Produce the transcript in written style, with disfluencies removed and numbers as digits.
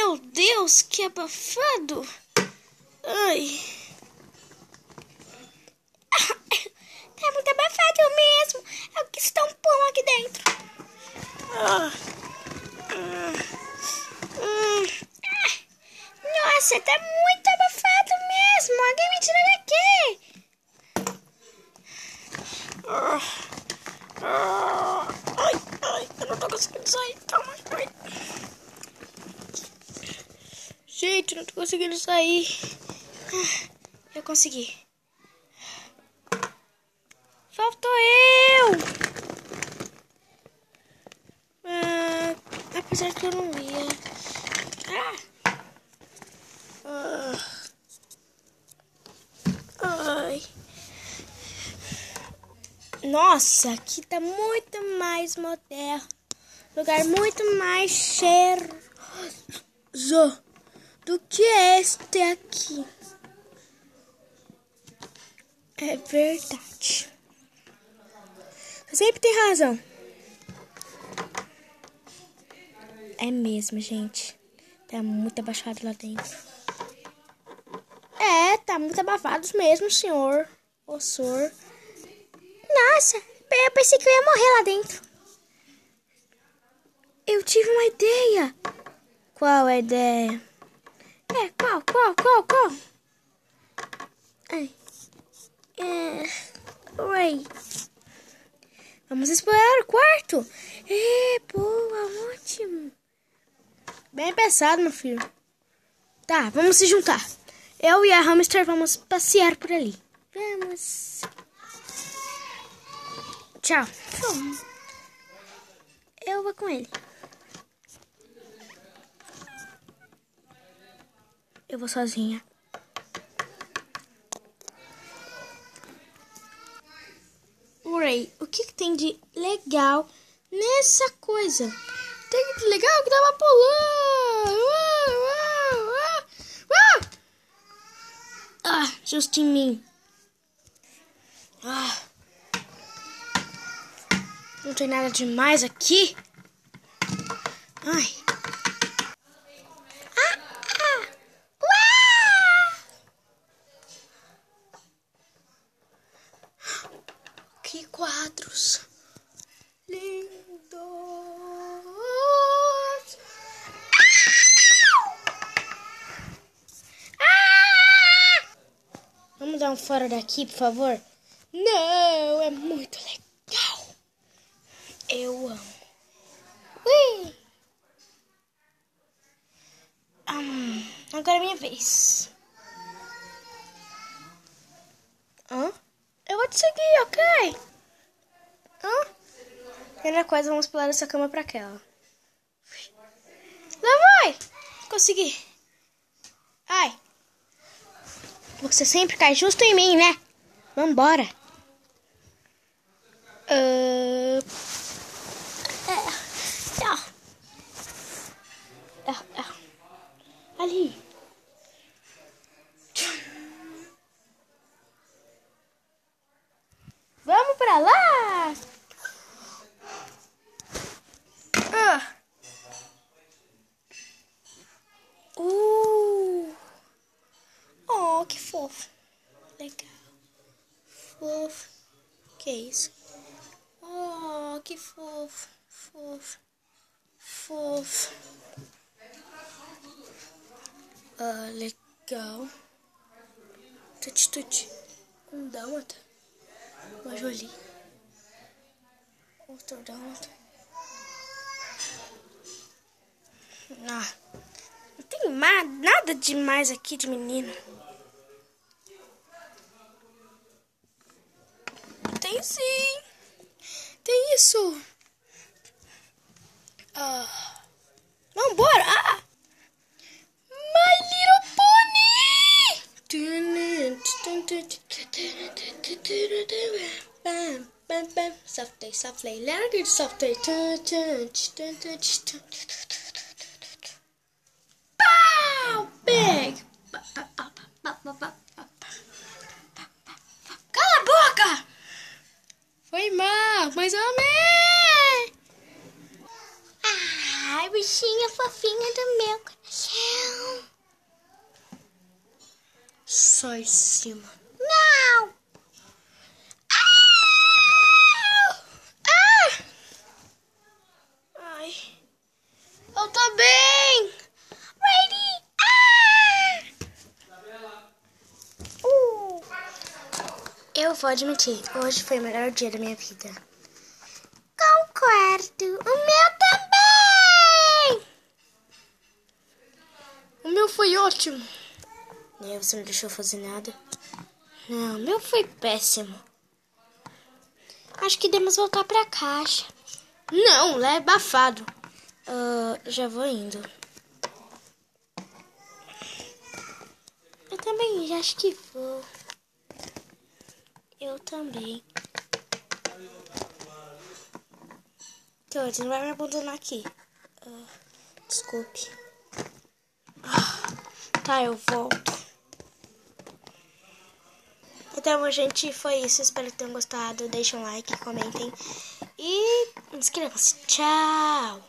Meu Deus, que abafado. Ai. Tá muito abafado mesmo. Eu quis dar um pão aqui dentro. Nossa, tá muito abafado mesmo. Alguém me tira daqui. Ai, eu não tô conseguindo sair. Calma. Ai. Gente, eu não tô conseguindo sair. Eu consegui. Faltou eu. Apesar que eu não ia. Ai. Nossa, aqui tá muito mais moderno. Lugar muito mais cheiroso do que este aqui. É verdade. Você sempre tem razão. É mesmo, gente. Tá muito abafado lá dentro. Tá muito abafado mesmo, senhor. Ô, senhor. Nossa, eu pensei que eu ia morrer lá dentro. Eu tive uma ideia. Qual a ideia? Qual? Ai. Oi. Vamos explorar o quarto. Boa, ótimo. Bem pensado, meu filho. Tá, vamos se juntar. Eu e a hamster vamos passear por ali. Vamos. Tchau. Eu vou com ele. Eu vou sozinha. Ray, o que tem de legal nessa coisa? Tem de legal que dá pra pular. Justo em mim. Não tem nada demais aqui. Ai. Que quadros lindos. Vamos dar um fora daqui, por favor? Não, é muito legal. Eu amo. Ui. Agora é minha vez. Eu vou te seguir, ok? Primeira coisa, vamos pular essa cama pra aquela. Lá vai! Consegui. Ai. Você sempre cai justo em mim, né? Vambora. Ali. Vamos pra lá. Oh, que fofo. Legal. Fofo. Que isso? Oh, que fofo. Fofo. Legal. Tuti. Um dálmata. Uma Jolie. Outro dálmata. Não tem nada demais aqui de menino. Tem sim. Tem isso. Vambora. My Little Pony. Softly. Let it softly. Pow! Big. Cala a boca! Foi mal, mas eu amei! Ai, bichinha fofinha do meu coração. só em cima. Não! Ai. Eu tô bem! Ready! Eu vou admitir, hoje foi o melhor dia da minha vida. Concordo. O meu também! O meu foi ótimo. Você não deixou fazer nada? Não, o meu foi péssimo. Acho que devemos voltar pra caixa. Não, lá é abafado. Já vou indo. Eu também acho que vou. Eu também. Você não vai me abandonar aqui. Desculpe. Tá, eu volto. Então, gente, foi isso. Espero que tenham gostado. Deixem um like, comentem. E inscrevam-se. Tchau!